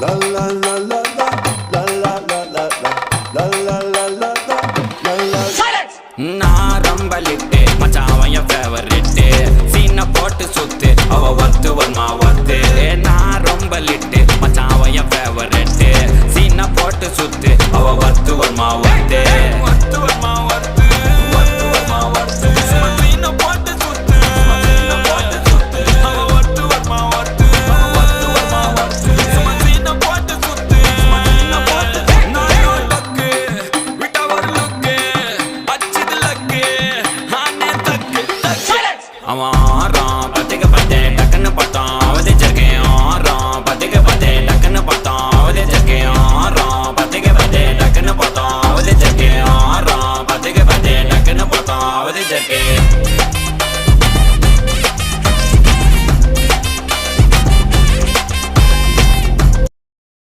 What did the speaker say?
La la la la la la la la la la la la la la la. Silence. நான் ரொம்ப lid மச்சான் அவன் என் ஃபேவரிட்டு சீனை போட்டு சுத்து அவ ஒத்து வருமா ஒத்து நான் ரொம்ப லிட்டு மச்சான் அவன் என் ஃபேவரிட்டு சீனை போட்டு சுத்து அவ ஒத்து வருமா ஒத்து